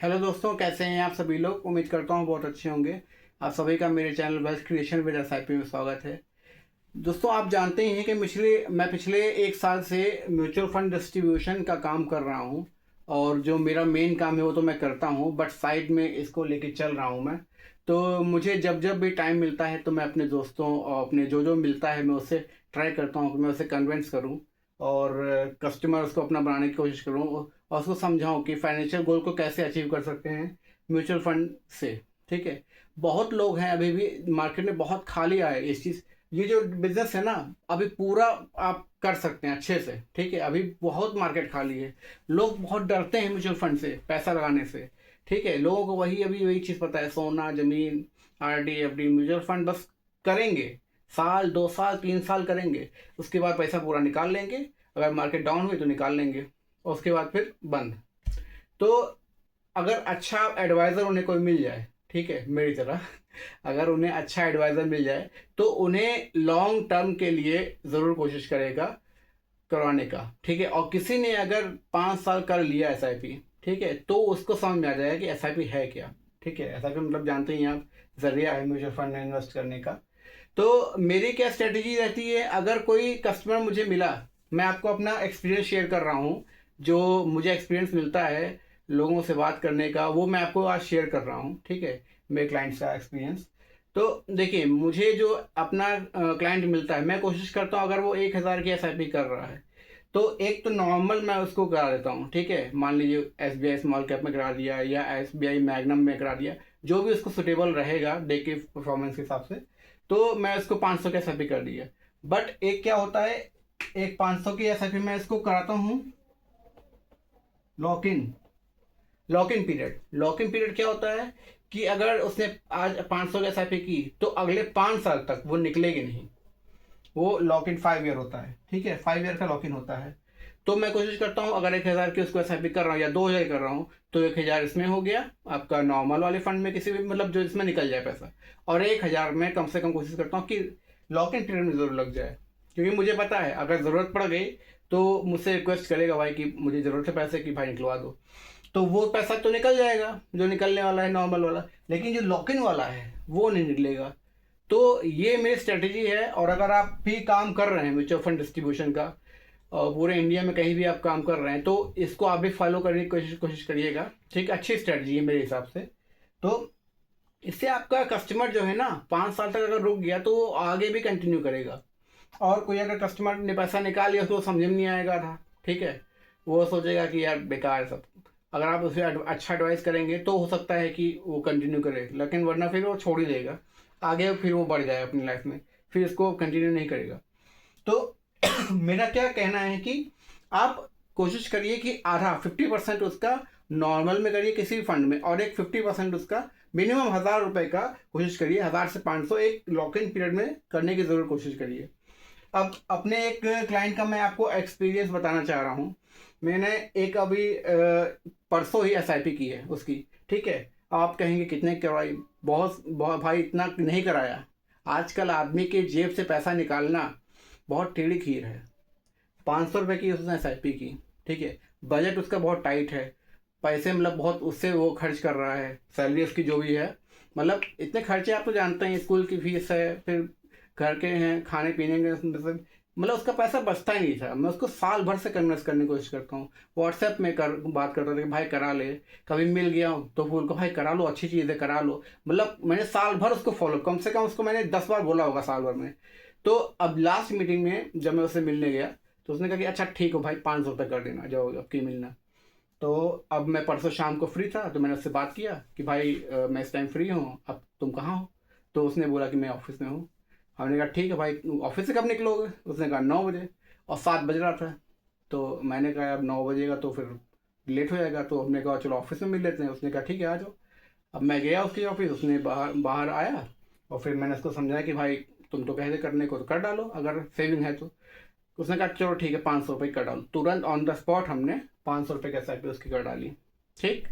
Hello दोस्तों, कैसे हैं आप सभी लोग। उम्मीद करता हूँ बहुत अच्छे होंगे। आप सभी का मेरे channel wealth creation with SIP में स्वागत है। दोस्तों, आप जानते ही हैं कि मैं पिछले 1 साल से म्यूचुअल फंड डिस्ट्रीब्यूशन का काम कर रहा हूँ। और जो मेरा मेन काम है वो तो मैं करता हूँ, बट साइड में इसको लेके चल रहा हूँ मैं। तो मुझे जब जब भी टाइम मिलता है तो मैं अपने दोस्तों और अपने जो जो मिलता है मैं उससे ट्राई करता हूँ कि मैं उसे कन्विंस करूँ और कस्टमर्स को अपना बनाने की कोशिश करूँ और उसको समझाऊँ कि फाइनेंशियल गोल को कैसे अचीव कर सकते हैं म्यूचुअल फंड से। ठीक है। बहुत लोग हैं अभी भी मार्केट में, बहुत खाली आए इस चीज़। ये जो बिजनेस है ना, अभी पूरा आप कर सकते हैं अच्छे से। ठीक है, अभी बहुत मार्केट खाली है। लोग बहुत डरते हैं म्यूचुअल फंड से पैसा लगाने से। ठीक है, लोगों को वही चीज़ पता है, सोना जमीन आरडी एफडी। म्यूचुअल फंड बस करेंगे, साल 2 साल 3 साल करेंगे, उसके बाद पैसा पूरा निकाल लेंगे। अगर मार्केट डाउन हुई तो निकाल लेंगे और उसके बाद फिर बंद। तो अगर अच्छा एडवाइज़र उन्हें कोई मिल जाए, ठीक है, मेरी तरह अगर उन्हें अच्छा एडवाइज़र मिल जाए तो उन्हें लॉन्ग टर्म के लिए ज़रूर कोशिश करेगा करवाने का। ठीक है, और किसी ने अगर 5 साल कर लिया एसआईपी, ठीक है, तो उसको समझ में आ जाएगा कि एसआईपी है क्या। ठीक है, एसआईपी मतलब जानते ही हैं आप, जरिया है म्यूचुअल फंड में इन्वेस्ट करने का। तो मेरी क्या स्ट्रेटजी रहती है, अगर कोई कस्टमर मुझे मिला, मैं आपको अपना एक्सपीरियंस शेयर कर रहा हूँ। जो मुझे एक्सपीरियंस मिलता है लोगों से बात करने का, वो मैं आपको आज शेयर कर रहा हूँ। ठीक है, मेरे क्लाइंट्स का एक्सपीरियंस। तो देखिए, मुझे जो अपना क्लाइंट मिलता है, मैं कोशिश करता हूँ अगर वो 1,000 की एसआईपी कर रहा है तो एक तो नॉर्मल मैं उसको करा देता हूँ। ठीक है, मान लीजिए एसबीआई स्मॉल कैप में करा दिया या एसबीआई मैग्नम में करा दिया, जो भी उसको सुटेबल रहेगा डे के परफॉर्मेंस के हिसाब से। तो मैं उसको 500 के एसआईपी कर दिया। बट एक क्या होता है, एक 500 की एसआईपी मैं इसको कराता हूँ lock in. Lock in period क्या होता है कि अगर उसने आज 500 की एसआईपी की तो अगले 5 साल तक वो निकलेगी नहीं। वो लॉक इन 5 ईयर होता है। ठीक है, 5 ईयर का लॉक इन होता है। तो मैं कोशिश करता हूँ अगर 1,000 की उसको एसआईपी कर रहा हूँ या 2,000 कर रहा हूँ, तो 1,000 इसमें हो गया आपका नॉर्मल वाले फंड में, किसी भी मतलब जो इसमें निकल जाए पैसा। और 1,000 में कम से कम कोशिश करता हूँ कि लॉक इन पीरियड में ज़रूर लग जाए। क्योंकि मुझे पता है अगर ज़रूरत पड़ गई तो मुझसे रिक्वेस्ट करेगा भाई कि मुझे ज़रूरत है पैसे की, भाई निकलवा दो। तो वो पैसा तो निकल जाएगा जो निकलने वाला है नॉर्मल वाला, लेकिन जो लॉक इन वाला है वो नहीं निकलेगा। तो ये मेरी स्ट्रेटजी है। और अगर आप भी काम कर रहे हैं म्यूचुअल फंड डिस्ट्रीब्यूशन का और पूरे इंडिया में कहीं भी आप काम कर रहे हैं, तो इसको आप भी फॉलो करने की कोशिश करिएगा। ठीक, अच्छी स्ट्रेटजी है मेरे हिसाब से। तो इससे आपका कस्टमर जो है ना, 5 साल तक अगर रुक गया तो वो आगे भी कंटिन्यू करेगा। और कोई अगर कस्टमर ने पैसा निकाल लिया उसको समझ में नहीं आएगा था, ठीक है, वो सोचेगा कि यार बेकार है सब। अगर आप उसे अच्छा एडवाइस करेंगे तो हो सकता है कि वो कंटिन्यू करे, लेकिन वरना फिर वो छोड़ ही देगा। आगे फिर वो बढ़ जाए अपनी लाइफ में, फिर इसको कंटिन्यू नहीं करेगा। तो मेरा क्या कहना है कि आप कोशिश करिए कि आधा 50% उसका नॉर्मल में करिए किसी भी फंड में, और एक 50% उसका मिनिमम 1,000 रुपए का कोशिश करिए, 1,000 से 500 एक लॉक इन पीरियड में करने की ज़रूर कोशिश करिए। अब अपने एक क्लाइंट का मैं आपको एक्सपीरियंस बताना चाह रहा हूँ। मैंने एक अभी परसों ही एसआईपी की है उसकी। ठीक है, आप कहेंगे कितने करवाई, बहुत बहुत भाई, इतना नहीं कराया। आजकल आदमी के जेब से पैसा निकालना बहुत टेढ़ी खीर है। 500 रुपये की उसने एसआईपी की। ठीक है, बजट उसका बहुत टाइट है, पैसे मतलब बहुत उससे वो खर्च कर रहा है, सैलरी उसकी जो भी है, मतलब इतने खर्चे आप तो जानते हैं, स्कूल की फीस है, फिर घर के हैं, खाने पीने के मतलब उसका पैसा बचता ही नहीं था। मैं उसको साल भर से कन्विंस करने की कोशिश करता हूँ, व्हाट्सएप में बात करता था कि भाई करा ले। कभी मिल गया हूँ तो बोल को भाई करा लो, अच्छी चीज़ है करा लो। मतलब मैंने साल भर उसको फॉलो, कम से कम उसको मैंने 10 बार बोला होगा साल भर में। तो अब लास्ट मीटिंग में जब मैं उससे मिलने गया तो उसने कहा कि अच्छा ठीक हो भाई, 500 रुपये कर देना, जाओ अब की मिलना। तो अब मैं परसों शाम को फ्री था तो मैंने उससे बात किया कि भाई मैं इस टाइम फ्री हूँ, अब तुम कहाँ हो। तो उसने बोला कि मैं ऑफिस में हूँ। हमने कहा ठीक है भाई, ऑफिस से कब निकलोगे। उसने कहा 9 बजे, और 7 बज रहा था। तो मैंने कहा अब 9 बजेगा तो फिर लेट हो जाएगा, तो हमने कहा चलो ऑफिस में मिल लेते हैं। उसने कहा ठीक है आ जाओ। अब मैं गया उसके ऑफिस, उसने बाहर बाहर आया, और फिर मैंने उसको समझाया कि भाई तुम तो कहे थे करने को, तो कर डालो अगर सेविंग है तो। उसने कहा चलो ठीक है 500 रुपये कर डालो। तुरंत ऑन द स्पॉट हमने 500 रुपये के एसआईपी उसकी कर डाली। ठीक।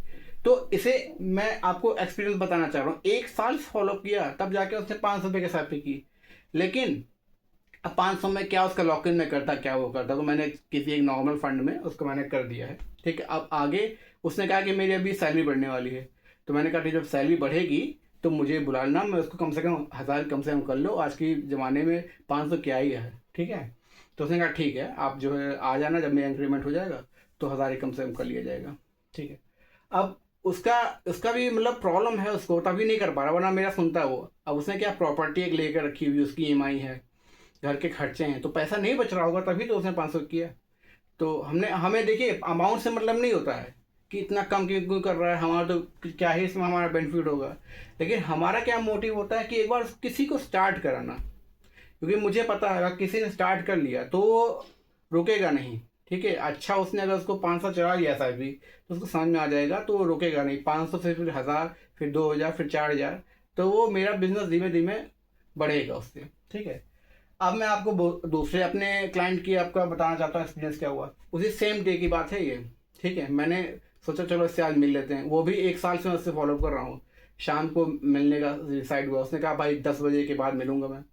तो इसे मैं आपको एक्सपीरियंस बताना चाह रहा हूँ, 1 साल फॉलो किया तब जाके उसने 500 रुपये की एसआईपी की। लेकिन अब 500 में क्या उसका लॉक इन में करता, क्या वो करता, तो मैंने किसी एक नॉर्मल फंड में उसको मैंने कर दिया है। ठीक है, अब आगे उसने कहा कि मेरी अभी सैलरी बढ़ने वाली है, तो मैंने कहा ठीक, जब सैलरी बढ़ेगी तो मुझे बुलाना, मैं उसको कम से कम 1000 कम से कम कर लो, आज के ज़माने में 500 क्या ही है। ठीक है, तो उसने कहा ठीक है, आप जो है आ जाना, जब मेरा इंक्रीमेंट हो जाएगा तो 1000 ही कम से कम कर लिया जाएगा। ठीक है, अब उसका उसका भी मतलब प्रॉब्लम है, उसको तभी नहीं कर पा रहा, वरना मेरा सुनता है वो। अब उसने क्या प्रॉपर्टी एक लेकर रखी हुई, उसकी ईएमआई है, घर के खर्चे हैं, तो पैसा नहीं बच रहा होगा, तभी तो उसने 500 किया। तो हमें देखिए अमाउंट से मतलब नहीं होता है कि इतना कम क्यों कर रहा है, हमारा तो क्या ही इसमें हमारा बेनिफिट होगा, लेकिन हमारा क्या मोटिव होता है कि एक बार किसी को स्टार्ट कराना, क्योंकि मुझे पता है अगर किसी ने स्टार्ट कर लिया तो वो रुकेगा नहीं। ठीक है, अच्छा उसने अगर उसको 500 चला लिया था भी, तो उसको समझ में आ जाएगा, तो वो रुकेगा नहीं। 500 से फिर 1000, फिर 2000, फिर 4000, तो वो मेरा बिजनेस धीमे धीमे बढ़ेगा उससे। ठीक है, अब मैं आपको दूसरे अपने क्लाइंट की आपका बताना चाहता हूँ एक्सपीरियंस क्या हुआ। उसी सेम डे की बात है ये। ठीक है, मैंने सोचा चलो इससे आज मिल लेते हैं, वो भी 1 साल से मैं उससे फॉलो कर रहा हूँ। शाम को मिलने का डिसाइड हुआ, उसने कहा भाई 10 बजे के बाद मिलूंगा मैं।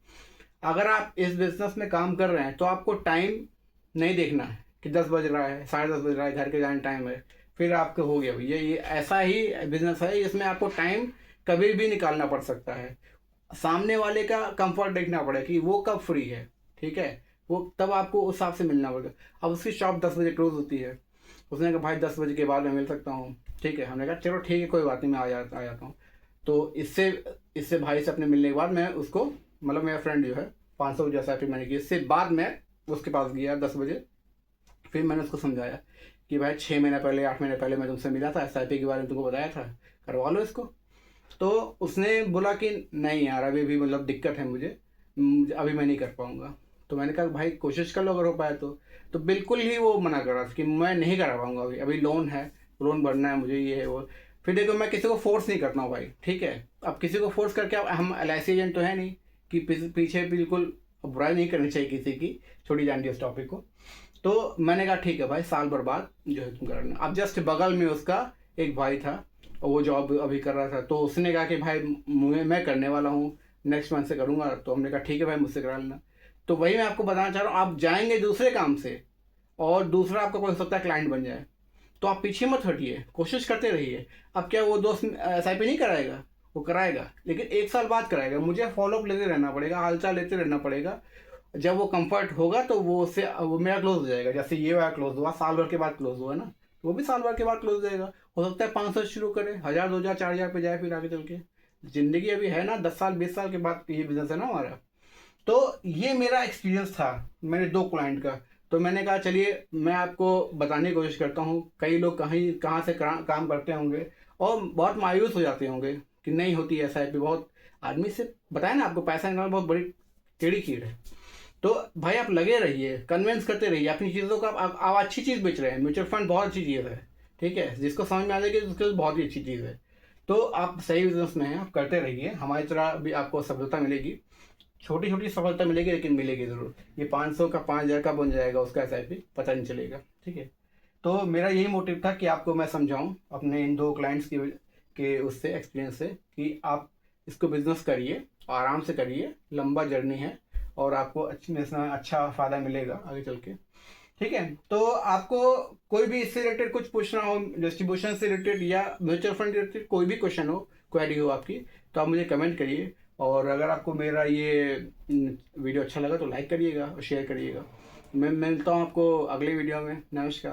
अगर आप इस बिजनेस में काम कर रहे हैं तो आपको टाइम नहीं देखना है कि 10 बज रहा है, 10:30 बज रहा है, घर के जाने टाइम है, फिर आपको हो गया भैया। ये ऐसा ही बिजनेस है, इसमें आपको टाइम कभी भी निकालना पड़ सकता है। सामने वाले का कंफर्ट देखना पड़ेगा कि वो कब फ्री है। ठीक है, वो तब आपको उस हिसाब से मिलना पड़ेगा। अब उसकी शॉप 10 बजे क्लोज होती है, उसने कहा भाई 10 बजे के बाद मैं मिल सकता हूँ। ठीक है, हमने कहा चलो ठीक है, कोई बात नहीं, मैं आ जाता हूँ। तो इससे इससे भाई से अपने मिलने के बाद मैं उसको, मतलब मेरा फ्रेंड जो है, 500 जैसा फिर मैंने किया, इससे बाद में उसके पास गया 10 बजे। फिर मैंने उसको समझाया कि भाई 6 महीने पहले, 8 महीने पहले मैं तुमसे मिला था, SIP के बारे में तुमको बताया था, करवा लो इसको। तो उसने बोला कि नहीं यार, अभी भी मतलब दिक्कत है अभी मैं नहीं कर पाऊँगा। तो मैंने कहा भाई कोशिश कर लो अगर हो पाए तो बिल्कुल ही वो मना कर रहा था कि मैं नहीं करा पाऊँगा, अभी लोन है, लोन भरना है मुझे, ये है वो। फिर देखो मैं किसी को फोर्स नहीं करता हूँ भाई। ठीक है, अब किसी को फोर्स करके, हम LIC एजेंट तो है नहीं कि पीछे बिल्कुल बुराई नहीं करनी चाहिए किसी की, छोटी जानती है इस टॉपिक को। तो मैंने कहा ठीक है भाई, साल भर बाद जो है तुम करना। अब जस्ट बगल में उसका एक भाई था और वो जॉब अभी कर रहा था, तो उसने कहा कि भाई मैं करने वाला हूँ, नेक्स्ट मंथ से करूँगा। तो हमने कहा ठीक है भाई, मुझसे करा लेना। तो वही मैं आपको बताना चाह रहा हूँ, आप जाएंगे दूसरे काम से और दूसरा आपका कोई हो सकता है क्लाइंट बन जाए, तो आप पीछे मत हटिए, कोशिश करते रहिए। अब क्या वो दोस्त SIP नहीं कराएगा, वो कराएगा, लेकिन 1 साल बाद कराएगा। मुझे फॉलोअप लेते रहना पड़ेगा, हालचाल लेते रहना पड़ेगा। जब वो कंफर्ट होगा तो वो मेरा क्लोज हो जाएगा। जैसे ये वाला क्लोज हुआ, साल भर के बाद क्लोज हुआ ना, वो भी साल भर के बाद क्लोज हो जाएगा। हो सकता है 500 से शुरू करे, 1000, 2000, 4000 पे जाए फिर आगे चल के। जिंदगी अभी है ना, 10 साल 20 साल के बाद ये बिजनेस है ना हमारा। तो ये मेरा एक्सपीरियंस था मेरे 2 क्लाइंट का। तो मैंने कहा चलिए मैं आपको बताने की कोशिश करता हूँ। कई लोग कहीं कहाँ से काम करते होंगे और बहुत मायूस हो जाते होंगे कि नहीं होती है SIP। बहुत आदमी से बताया ना आपको, पैसा निकालना बहुत बड़ी टेढ़ी खीर है। तो भाई आप लगे रहिए, कन्विंस करते रहिए अपनी चीज़ों का। आप अच्छी चीज़ बेच रहे हैं, म्यूचुअल फंड बहुत अच्छी चीज़ है। ठीक है, जिसको समझ में आ जाएगी उसके लिए बहुत ही अच्छी चीज़ है। तो आप सही बिजनेस में हैं, आप करते रहिए, हमारी तरह भी आपको सफलता मिलेगी। छोटी छोटी सफलता मिलेगी, लेकिन मिलेगी ज़रूर। ये 500 का 5000 का बन जाएगा उसका SIP, पता नहीं चलेगा। ठीक है, तो मेरा यही मोटिव था कि आपको मैं समझाऊं अपने इन 2 क्लाइंट्स के उससे एक्सपीरियंस से कि आप इसको बिजनेस करिए, आराम से करिए, लंबा जर्नी है और आपको अच्छा फ़ायदा मिलेगा आगे चल के। ठीक है, तो आपको कोई भी इससे रिलेटेड कुछ पूछना हो, डिस्ट्रीब्यूशन से रिलेटेड या म्यूचुअल फंड रिलेटेड, कोई भी क्वेश्चन हो, क्वेरी हो आपकी, तो आप मुझे कमेंट करिए। और अगर आपको मेरा ये वीडियो अच्छा लगा तो लाइक करिएगा और शेयर करिएगा। मैं मिलता हूँ आपको अगले वीडियो में। नमस्कार।